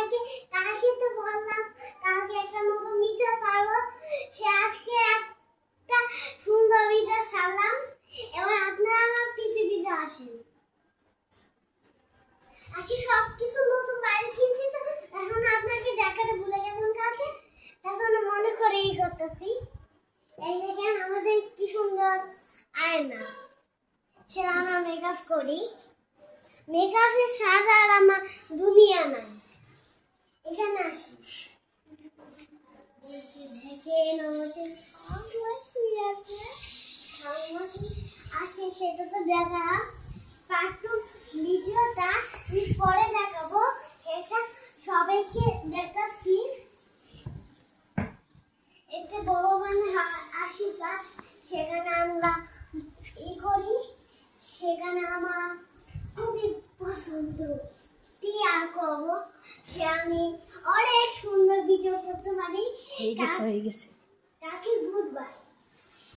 আপনাকে কালকে তো বললাম কালকে একটা নতুন ভিডিও ছাড়বো, সে আজকে একটা সুন্দর ভিডিও ছাড়লাম। এবার আপনারা আমার পিছে পিছে আসেন। আজকে সবকিছু নতুন বাড়ি কিনছি, তো এখন আপনাকে দেখাতে ভুলে গেলাম কালকে, এখন মনে করে এই করতেছি। এই দেখেন আমাদের কি সুন্দর আয়না, সেটা আমরা মেকআপ করি। মেকআপের ছাড়া আর আমার দুনিয়া নাই। এখানে আসে সেটা তো দেখা কার্টুন ভিডিওটা পরে দেখাবো, এটা সবাইকে দেখাচ্ছি। এতে বড় মানে আশীর্বাদ, সেখানে আমরা ই করি, সেখানে আমার খুবই পছন্দ আর করবো, সে আমি অনেক সুন্দর ভিডিও করতে পারি। হয়ে গেছে।